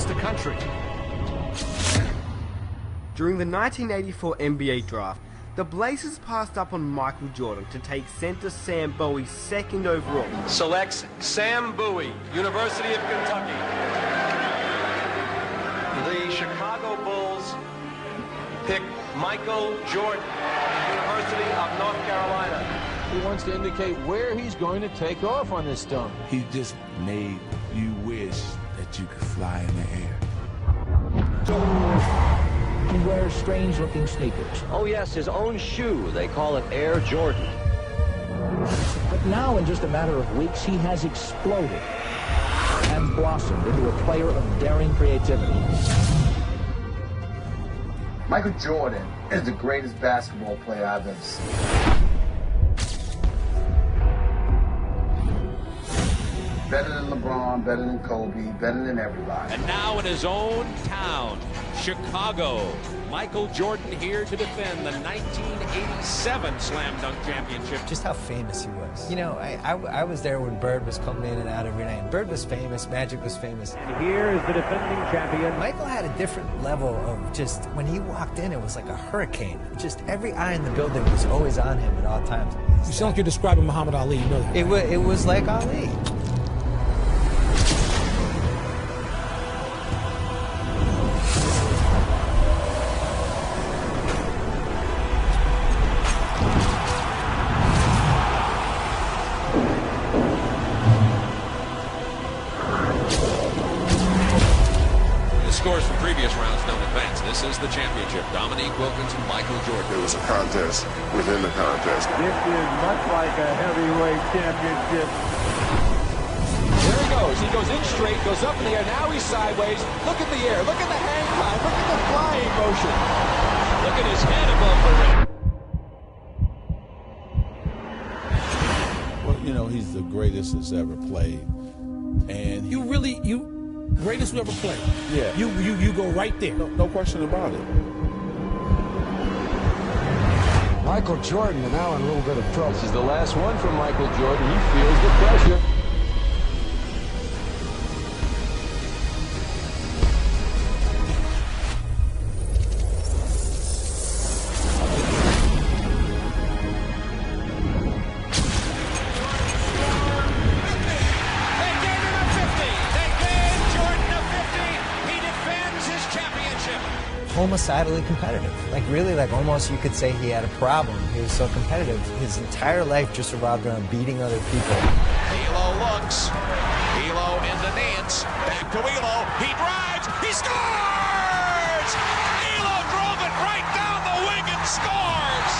across the country. During the 1984 NBA draft, the Blazers passed up on Michael Jordan to take center Sam Bowie second overall. Selects Sam Bowie, University of Kentucky. The Chicago Bulls pick Michael Jordan, University of North Carolina. He wants to indicate where he's going to take off on this dunk. He just made you wish that you could fly in the air. He wears strange-looking sneakers. Oh, yes, his own shoe. They call it Air Jordan. But now, in just a matter of weeks, he has exploded and blossomed into a player of daring creativity. Michael Jordan is the greatest basketball player I've ever seen. Better than LeBron, better than Kobe, better than everybody. And now in his own town, Chicago, Michael Jordan here to defend the 1987 Slam Dunk Championship. Just how famous he was. You know, I was there when Bird was coming in and out every night. Bird was famous, Magic was famous. And here is the defending champion. Michael had a different level of just, when he walked in, it was like a hurricane. Just every eye in the building was always on him at all times. You sound like you're describing Muhammad Ali, you know that. It was like Ali. Scores from previous rounds don't advance. This is the championship. Dominique Wilkins and Michael Jordan. It was a contest within the contest. This is much like a heavyweight championship. There he goes. He goes in straight, goes up in the air. Now he's sideways. Look at the air. Look at the hang time. Look at the flying motion. Look at his head above the rim. Well, you know, he's the greatest that's ever played. And greatest who ever played. Yeah. You go right there. No question about it. Michael Jordan is now in a little bit of trouble. This is the last one from Michael Jordan. He feels the pressure. Homicidally competitive. Like really, like almost you could say he had a problem. He was so competitive. His entire life just revolved around beating other people. Elo looks. Elo into Nance. Back to Elo. He drives. He scores! Elo drove it right down the wing and scores!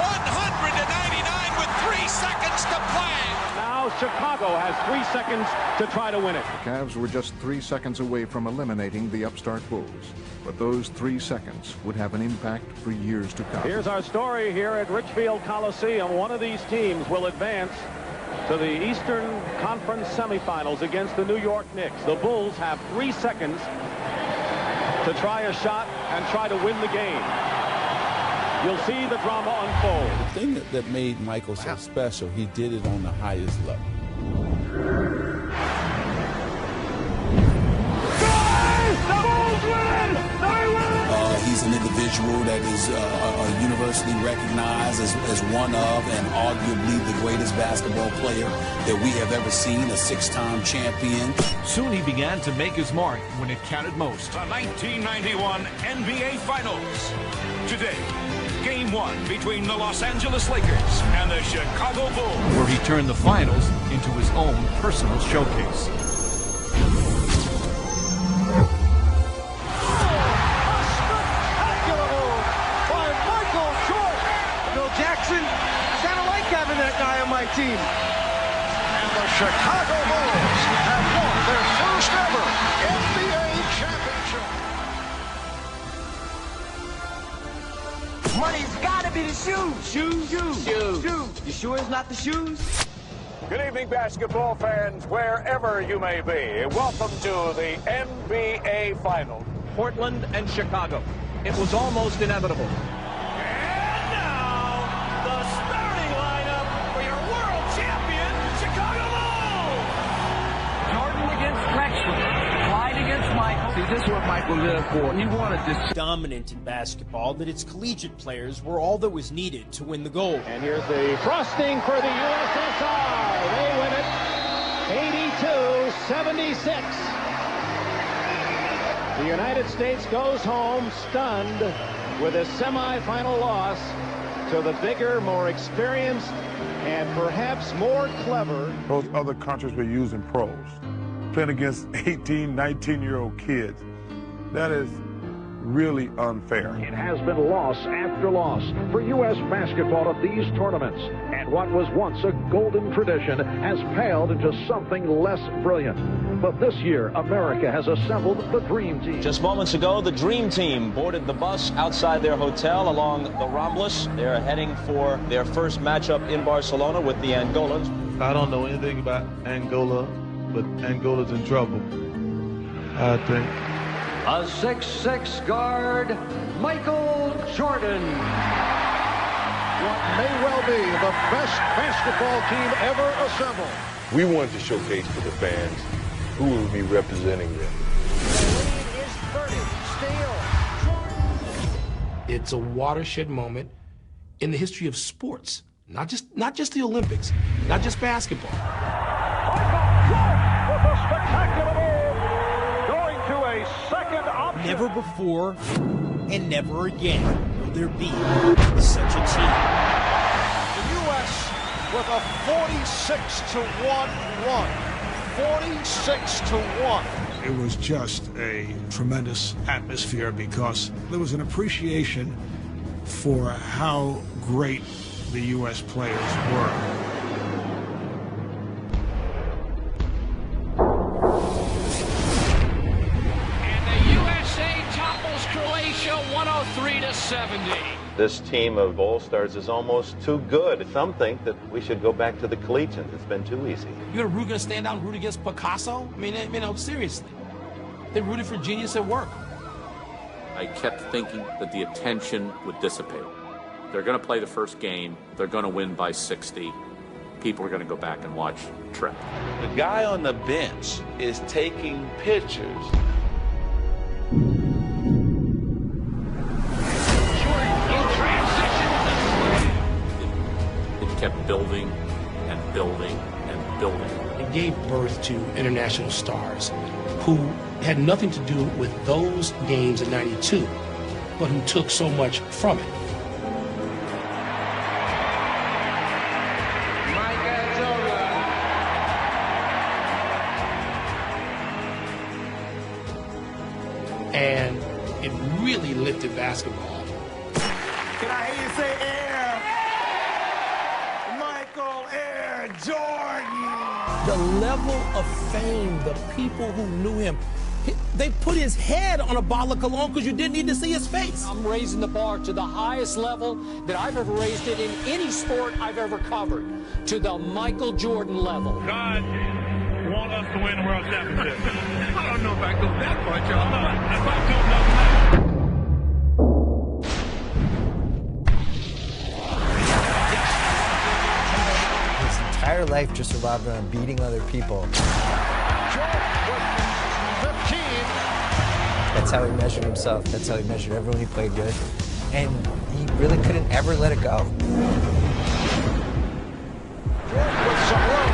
199 with 3 seconds to play. Now Chicago has 3 seconds to try to win it. The Cavs were just 3 seconds away from eliminating the upstart Bulls. But those 3 seconds would have an impact for years to come. Here's our story here at Richfield Coliseum. One of these teams will advance to the Eastern Conference semifinals against the New York Knicks. The Bulls have 3 seconds to try a shot and try to win the game. You'll see the drama unfold. The thing that made Michael so special, he did it on the highest level. He's an individual that is universally recognized as one of and arguably the greatest basketball player that we have ever seen, a 6-time champion. Soon he began to make his mark when it counted most. The 1991 NBA Finals. Today, Game 1 between the Los Angeles Lakers and the Chicago Bulls. Where he turned the finals into his own personal showcase. Guy on my team. And the Chicago Bulls have won their first ever NBA championship. Money's gotta be the shoes. Shoes. You sure it's not the shoes? Good evening, basketball fans, wherever you may be. Welcome to the NBA Finals. Portland and Chicago. It was almost inevitable. See, this is what Michael lived for. He wanted this. Dominant in basketball that its collegiate players were all that was needed to win the gold. And here's the frosting for the USSR. They win it 82-76. The United States goes home stunned with a semifinal loss to the bigger, more experienced, and perhaps more clever. Those other countries were using pros, playing against 18, 19-year-old kids. That is really unfair. It has been loss after loss for U.S. basketball at these tournaments. And what was once a golden tradition has paled into something less brilliant. But this year, America has assembled the Dream Team. Just moments ago, the Dream Team boarded the bus outside their hotel along the Ramblas. They're heading for their first matchup in Barcelona with the Angolans. I don't know anything about Angola, but Angola's in trouble, I think. A 6'6" guard, Michael Jordan. What may well be the best basketball team ever assembled. We wanted to showcase to the fans who will be representing them. It's a watershed moment in the history of sports, not just the Olympics, not just basketball. With a spectacular move, going to a second option. Never before and never again will there be such a team. The U.S. with a 46-1 run. 46-1. It was just a tremendous atmosphere because there was an appreciation for how great the U.S. players were. And the USA topples Croatia 103-70. This team of All-Stars is almost too good. Some think that we should go back to the collegiate. It's been too easy. You're going to stand out and root against Picasso? I mean, seriously. They rooted for genius at work. I kept thinking that the attention would dissipate. They're going to play the first game. They're going to win by 60. People are going to go back and watch Trip. The guy on the bench is taking pictures. It kept building and building and building. It gave birth to international stars who had nothing to do with those games in '92, but who took so much from it. And it really lifted basketball. Can I hear you say Air? Michael Air Jordan! The level of fame, the people who knew him, they put his head on a bottle of cologne because you didn't need to see his face. I'm raising the bar to the highest level that I've ever raised it in any sport I've ever covered, to the Michael Jordan level. God want us to win the World Championship. I don't know if I go that far, y'all. If I don't know His entire life just revolved around beating other people. That's how he measured himself. That's how he measured everyone he played with. And he really couldn't ever let it go. With some room.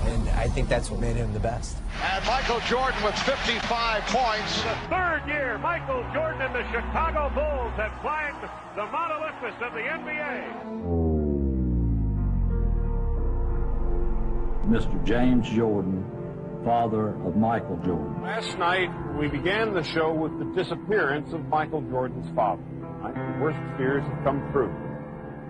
And I think that's what made him the best. And Michael Jordan with 55 points. The third year, Michael Jordan and the Chicago Bulls have climbed the Mount Olympus of the NBA. Mr. James Jordan, father of Michael Jordan. Last night, we began the show with the disappearance of Michael Jordan's father. The worst fears have come true.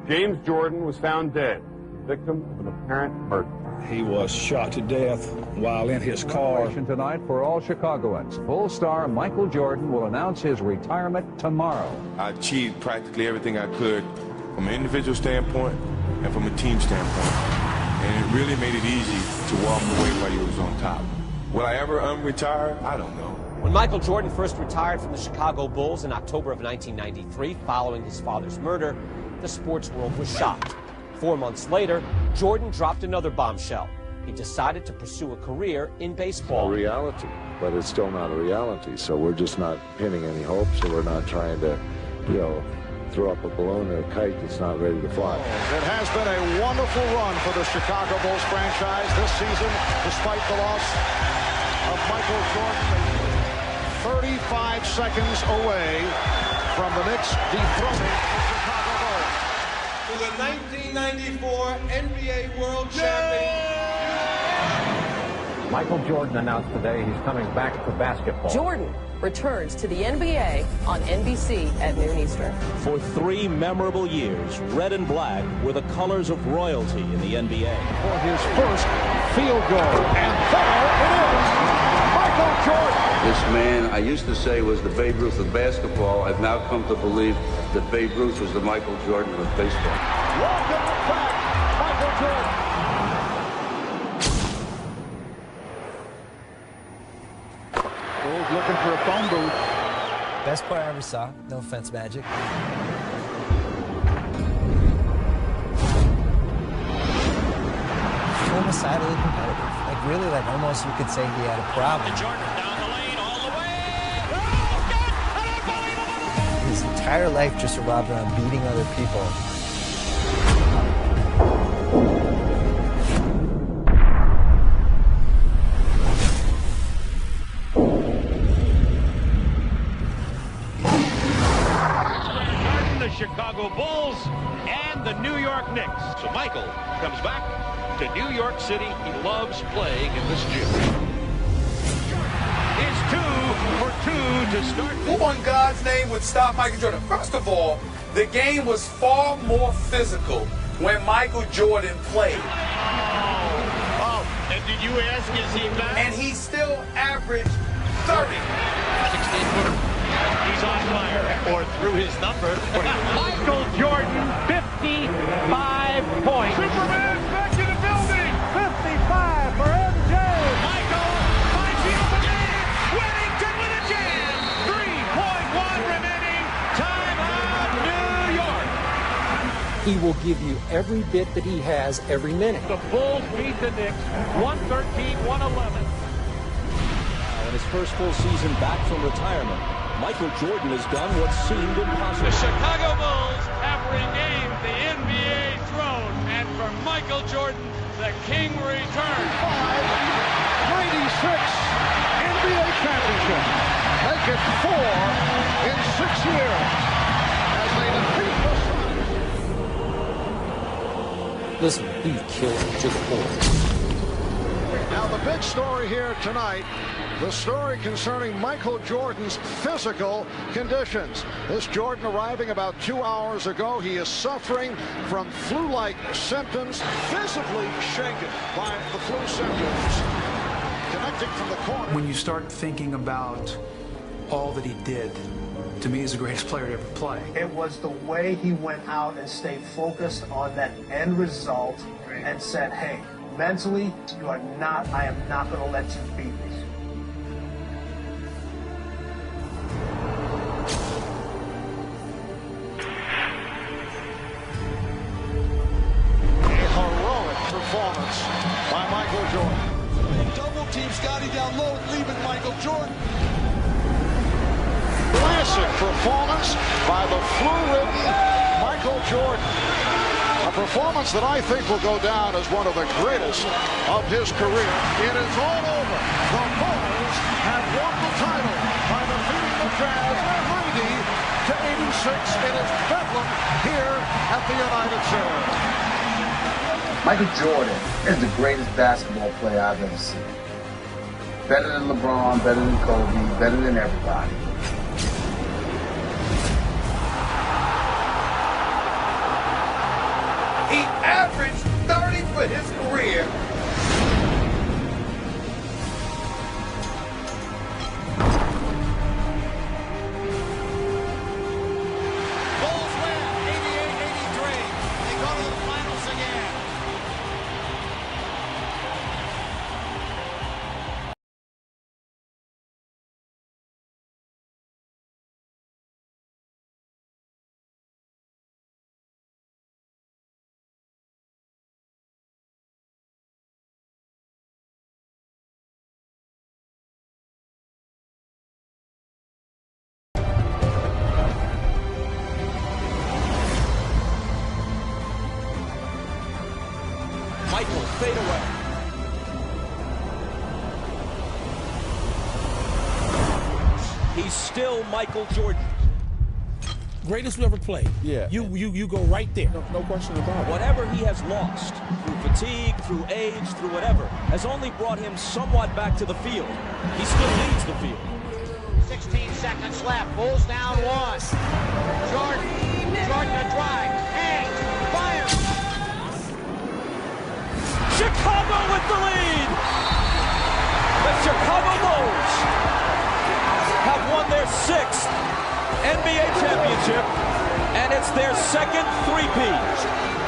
James Jordan was found dead, victim of an apparent murder. He was shot to death while in his car. Tonight for all Chicagoans. Full star Michael Jordan will announce his retirement tomorrow. I achieved practically everything I could from an individual standpoint and from a team standpoint. And it really made it easy to walk away while you was on top. Will I ever unretire? I don't know. When Michael Jordan first retired from the Chicago Bulls in October of 1993, following his father's murder, the sports world was shocked. 4 months later, Jordan dropped another bombshell. he decided to pursue a career in baseball. A reality, but it's still not a reality. So we're just not pinning any hopes, so we're not trying to, throw up a balloon or a kite that's not ready to fly. It has been a wonderful run for the Chicago Bulls franchise this season, despite the loss of Michael Jordan. 35 seconds away from the Knicks dethroning the Chicago Bulls. To the 1994 NBA World Champion. Michael Jordan announced today he's coming back to basketball. Jordan returns to the NBA on NBC at noon Eastern. For 3 memorable years, red and black were the colors of royalty in the NBA. For his first field goal, and there it is, Michael Jordan. This man, I used to say, was the Babe Ruth of basketball. I've now come to believe that Babe Ruth was the Michael Jordan of baseball. Welcome back, Michael Jordan. Bulls looking for a phone booth. Best player I ever saw. No offense, Magic. Homicidally competitive. Like really, almost you could say he had a problem. Jordan down the lane, all the way. His entire life just revolved around beating other people. Chicago Bulls and the New York Knicks. So Michael comes back to New York City. He loves playing in this gym. It's 2 for 2 to start. Who in God's name would stop Michael Jordan? First of all, the game was far more physical when Michael Jordan played. Oh, and did you ask, is he back? And he still averaged 30. 16-footer. He's on fire, or through his number. Michael Jordan, 55 points. Superman back in the building. 55 for MJ. Michael finds the open man. Wellington with a jam. 3.1 remaining. Timeout, New York. He will give you every bit that he has every minute. The Bulls beat the Knicks 113-111. In his first full season back from retirement, Michael Jordan has done what seemed impossible. The Chicago Bulls have regained the NBA throne, and for Michael Jordan, the king returns. 96 NBA championship. Make it 4 in 6 years as they defeat the Suns. Listen, he killed it to the core. Now the big story here tonight, the story concerning Michael Jordan's physical conditions. This Jordan arriving about 2 hours ago. He is suffering from flu-like symptoms, visibly shaken by the flu symptoms. Connecting from the corner. When you start thinking about all that he did, to me, he's the greatest player to ever play. It was the way he went out and stayed focused on that end result and said, hey, mentally, I am not going to let you beat me. A heroic performance by Michael Jordan. Double team Scotty down low, leaving Michael Jordan. Classic performance by the flu-ridden Michael Jordan. A performance that I think will go down as one of the greatest of his career. It is all over. The Bulls have won the title by defeating the Jazz 90-86. It is Bedlam here at the United Center. Michael Jordan is the greatest basketball player I've ever seen. Better than LeBron, better than Kobe, better than everybody. He averaged 30 for his career. he's still Michael Jordan. Greatest who ever played. Yeah. You go right there. No question about it. Whatever he has lost, through fatigue, through age, through whatever, has only brought him somewhat back to the field. He still leads the field. 16 seconds left. Bulls down one. Jordan a drive. Hangs. Fires. Chicago with the lead. The Chicago Bulls have won their 6th NBA championship, and it's their second three-peat.